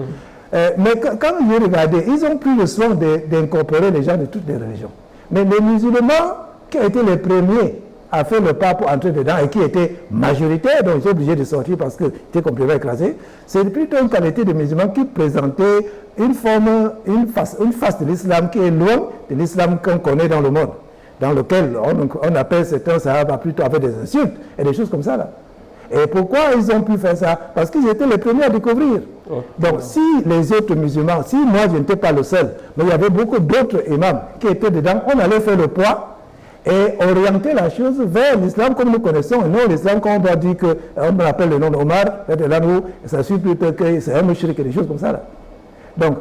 Mais quand j'ai regardé, ils ont pris le soin d'incorporer les gens de toutes les religions. Mais les musulmans, qui ont été les premiers à faire le pas pour entrer dedans et qui étaient majoritaires, donc j'ai obligé de sortir parce qu'ils étaient complètement écrasés, c'est plutôt une qualité de musulmans qui présentait une face de l'islam qui est loin de l'islam qu'on connaît dans le monde, dans lequel on appelle certains sahaba plutôt avec des insultes et des choses comme ça là. Et pourquoi ils ont pu faire ça? Parce qu'ils étaient les premiers à découvrir. Donc si les autres musulmans, si moi je n'étais pas le seul, mais il y avait beaucoup d'autres imams qui étaient dedans, on allait faire le poids et orienter la chose vers l'islam comme nous connaissons, et non l'islam comme on doit dire qu'on appelle le nom d'Omar, et ça suit plutôt que c'est un mushrik et des choses comme ça là. Donc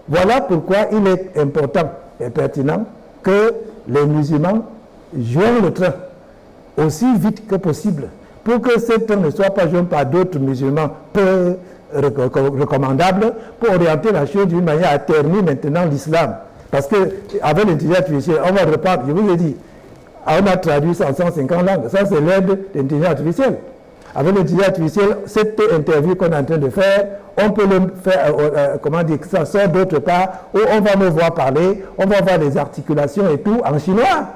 voilà pourquoi il est important et pertinent que les musulmans joignent le train aussi vite que possible, pour que ce train ne soit pas joint par d'autres musulmans peu recommandables, pour orienter la chose d'une manière à terminer maintenant l'islam. Parce qu'avec l'intelligence artificielle, on va reprendre, je vous ai dit, on a traduit ça en 150 langues, ça c'est l'aide de l'intelligence artificielle. Avec l'intelligence artificielle, cette interview qu'on est en train de faire, on peut le faire, comment dire, que ça sort d'autre part, où on va me voir parler, on va voir les articulations et tout en chinois.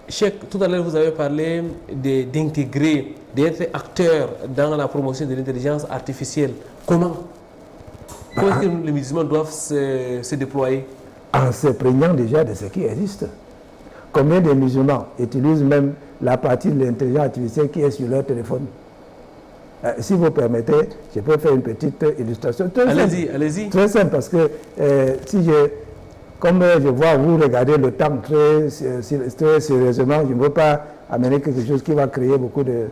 Cheikh, tout à l'heure vous avez parlé d'intégrer, d'être acteur dans la promotion de l'intelligence artificielle. Comment est-ce que les musulmans doivent se déployer? En se plaignant déjà de ce qui existe. Combien de musulmans utilisent même la partie de l'intelligence artificielle qui est sur leur téléphone? Si vous permettez, je peux faire une petite illustration. Allez-y. Très simple, parce que comme je vois vous regardez le temps très sérieusement, je ne veux pas amener quelque chose qui va créer beaucoup de...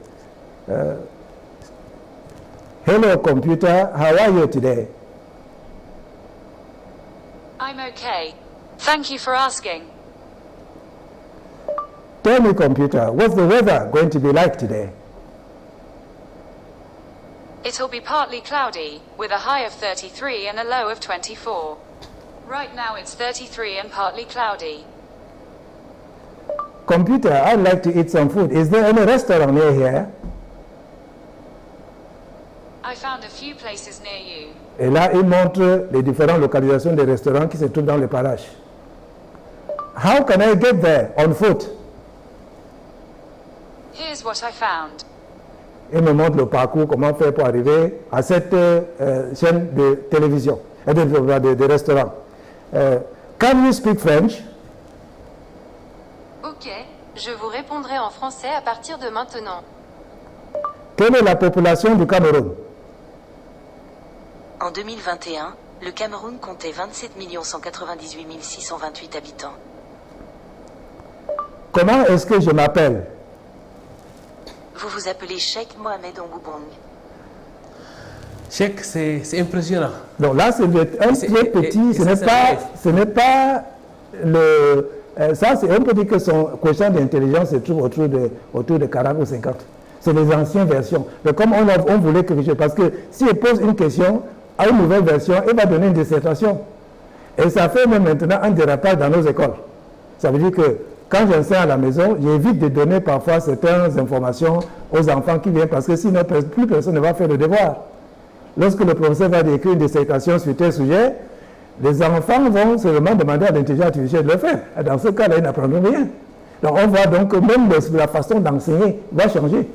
Hello computer, how are you today? I'm okay. Thank you for asking. Tell me, computer, what's the weather going to be like today? It'll be partly cloudy, with a high of 33 and a low of 24. Right now it's 33 and partly cloudy. Computer, I'd like to eat some food. Is there any restaurant near here? I found a few places near you. Et là, il montre les différentes localisations des restaurants qui se trouvent dans les parages. How can I get there on foot? Here's what I found. Il me montre le parcours, comment faire pour arriver à cette chaîne de télévision, de restaurants. Can you speak French? Ok, je vous répondrai en français à partir de maintenant. Quelle est la population du Cameroun? En 2021, le Cameroun comptait 27 198 628 habitants. Comment est-ce que je m'appelle? Vous vous appelez Cheikh Mohamed Ongoubong. Cheikh, c'est impressionnant. Donc là, c'est un très petit, ce n'est pas le... ça, c'est un peu dit que son quotient d'intelligence se trouve autour de 40 ou 50. C'est les anciennes versions. Mais comme on voulait quelque chose, parce que si elle pose une question à une nouvelle version, elle va donner une dissertation. Et ça fait même maintenant un dérapage dans nos écoles. Ça veut dire que quand j'enseigne à la maison, j'évite de donner parfois certaines informations aux enfants qui viennent, parce que sinon, plus personne ne va faire le devoir. Lorsque le professeur va écrire une dissertation sur tel sujet, les enfants vont seulement demander à l'intelligence artificielle de le faire. Et dans ce cas-là, ils n'apprendront rien. Donc on voit donc que même la façon d'enseigner va changer.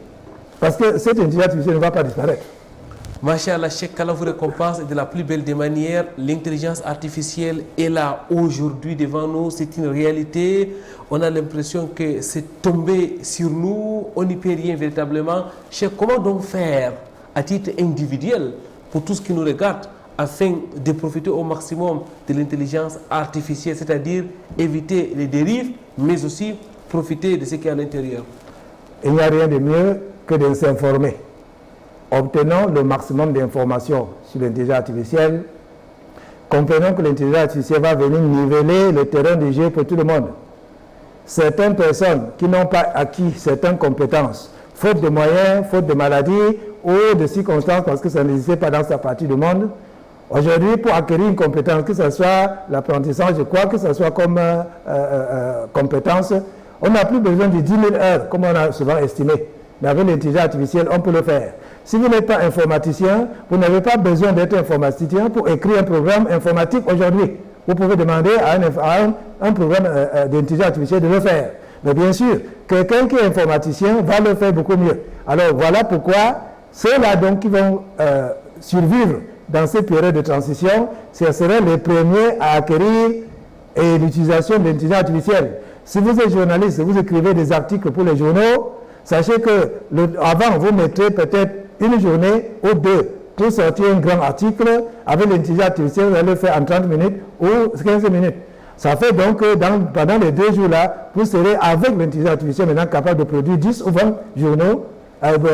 Parce que cette intelligence artificielle ne va pas disparaître. Masha'Allah, Cheikh, qu'Allah vous récompense de la plus belle des manières. L'intelligence artificielle est là aujourd'hui devant nous, c'est une réalité. On a l'impression que c'est tombé sur nous, on n'y peut rien véritablement. Cheikh, comment donc faire à titre individuel pour tout ce qui nous regarde afin de profiter au maximum de l'intelligence artificielle, c'est-à-dire éviter les dérives, mais aussi profiter de ce qui est à l'intérieur? Il n'y a rien de mieux que de s'informer. Obtenons le maximum d'informations sur l'intelligence artificielle. Comprenons que l'intelligence artificielle va venir niveler le terrain de jeu pour tout le monde. Certaines personnes qui n'ont pas acquis certaines compétences, faute de moyens, faute de maladies ou de circonstances, parce que ça n'existait pas dans sa partie du monde, aujourd'hui, pour acquérir une compétence, que ce soit l'apprentissage, je crois que ce soit comme compétence, on n'a plus besoin de 10 000 heures, comme on a souvent estimé. Mais avec l'intelligence artificielle, on peut le faire. Si vous n'êtes pas informaticien, vous n'avez pas besoin d'être informaticien pour écrire un programme informatique aujourd'hui. Vous pouvez demander à un programme d'intelligence artificielle de le faire. Mais bien sûr, quelqu'un qui est informaticien va le faire beaucoup mieux. Alors voilà pourquoi ceux-là donc qui vont survivre dans cette période de transition, ce seraient les premiers à acquérir l'utilisation de l'intelligence artificielle. Si vous êtes journaliste, vous écrivez des articles pour les journaux, sachez que avant, vous mettrez peut-être une journée ou deux pour sortir un grand article. Avec l'intelligence artificielle, vous allez le faire en 30 minutes ou 15 minutes. Ça fait donc que pendant les 2 jours-là, vous serez avec l'intelligence artificielle maintenant capable de produire 10 ou 20 journaux,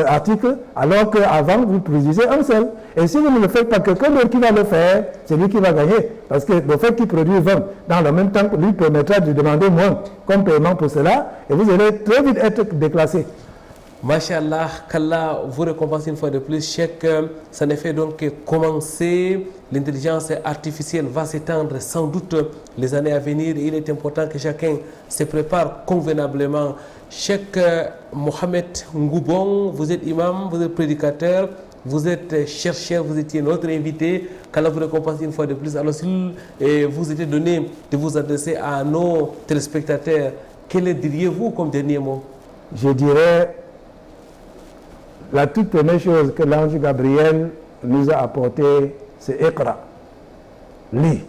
articles, alors qu'avant, vous produisez un seul. Et si vous ne le faites pas, quelqu'un d'autre qui va le faire, c'est lui qui va gagner. Parce que le fait qu'il produise 20 dans le même temps, lui permettra de demander moins comme paiement pour cela, et vous allez très vite être déclassé. Masha'Allah, qu'Allah vous récompense une fois de plus. Cheikh, ça ne fait donc que commencer. L'intelligence artificielle va s'étendre sans doute les années à venir. Il est important que chacun se prépare convenablement. Cheikh Mohamed Ngoubon, vous êtes imam, vous êtes prédicateur, vous êtes chercheur, vous étiez notre invité. Qu'Allah vous récompense une fois de plus. Alors s'il vous était donné de vous adresser à nos téléspectateurs, quel diriez-vous comme dernier mot? Je dirais... La toute première chose que l'ange Gabriel nous a apporté, c'est Iqra. Lis.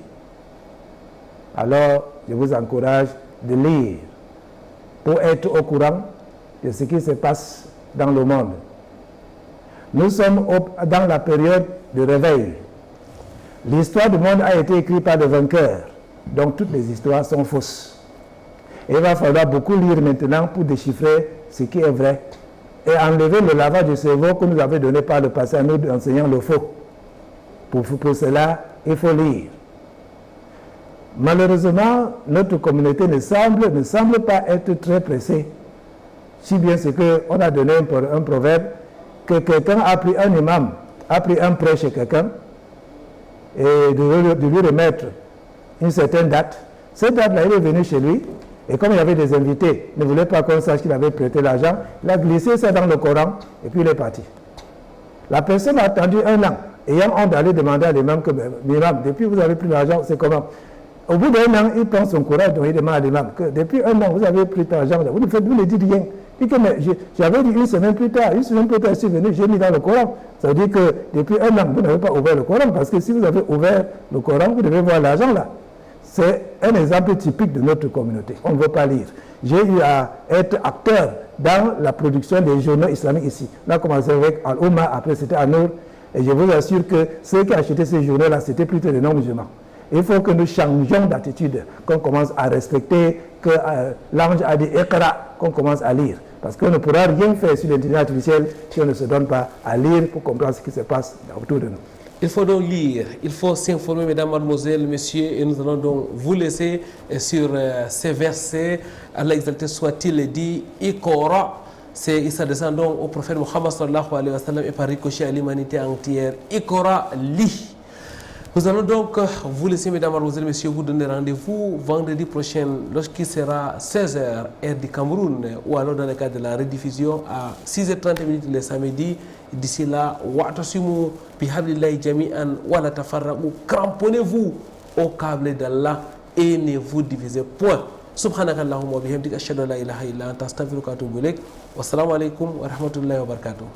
Alors, je vous encourage de lire pour être au courant de ce qui se passe dans le monde. Nous sommes dans la période de réveil. L'histoire du monde a été écrite par des vainqueurs, donc toutes les histoires sont fausses. Et il va falloir beaucoup lire maintenant pour déchiffrer ce qui est vrai et enlever le lavage du cerveau que nous avait donné par le passé à nous enseignants le faux. Pour cela, il faut lire. Malheureusement, notre communauté ne semble pas être très pressée. Si bien c'est qu'on a donné un proverbe que quelqu'un a pris un imam, a pris un prêt chez quelqu'un et de lui remettre une certaine date. Cette date-là, il est venu chez lui. Et comme il y avait des invités, il ne voulait pas qu'on sache qu'il avait prêté l'argent, il a glissé ça dans le Coran et puis il est parti. La personne a attendu 1 an, ayant honte d'aller demander à l'imam que, l'imam, depuis vous avez pris l'argent, c'est comment? Au bout d'1 an, il prend son courage, donc il demande à l'imam que depuis 1 an, vous avez pris ton argent, vous ne dites rien. Il dit que j'avais dit une semaine plus tard, je suis venu, j'ai mis dans le Coran. Ça veut dire que depuis 1 an, vous n'avez pas ouvert le Coran, parce que si vous avez ouvert le Coran, vous devez voir l'argent là. C'est un exemple typique de notre communauté. On ne veut pas lire. J'ai eu à être acteur dans la production des journaux islamiques ici. On a commencé avec Al-Oumma, après c'était An-Nour. Et je vous assure que ceux qui achetaient ces journaux-là, c'était plutôt des non-musulmans. Il faut que nous changions d'attitude, qu'on commence à respecter, que l'ange a dit Iqra, qu'on commence à lire. Parce qu'on ne pourra rien faire sur l'intelligence artificielle si on ne se donne pas à lire pour comprendre ce qui se passe autour de nous. Il faut donc lire, il faut s'informer, mesdames, mademoiselles, messieurs, et nous allons donc vous laisser sur ces versets. Allah exalté soit-il dit, Iqra, il s'adresse donc au prophète Mohammed sallallahu alayhi wa sallam et par ricochet à l'humanité entière. Iqra, lis. Nous allons donc vous laisser, mesdames, mademoiselles, messieurs, vous donner rendez-vous vendredi prochain lorsqu'il sera 16h, heure du Cameroun, ou alors dans le cadre de la rediffusion à 6h30 le samedi. D'ici là, wa'tasimu bihablillahi jami'an wa la tafarraqu. Cramponnez-vous au câble d'Allah et ne vous divisez point. Subhanakallahumma wa bihamdika ashhadu an la ilaha illa anta astaghfiruka wa atubu ilaik. Wassalamu alaikum wa rahmatullahi wa barakatuh.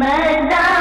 مدى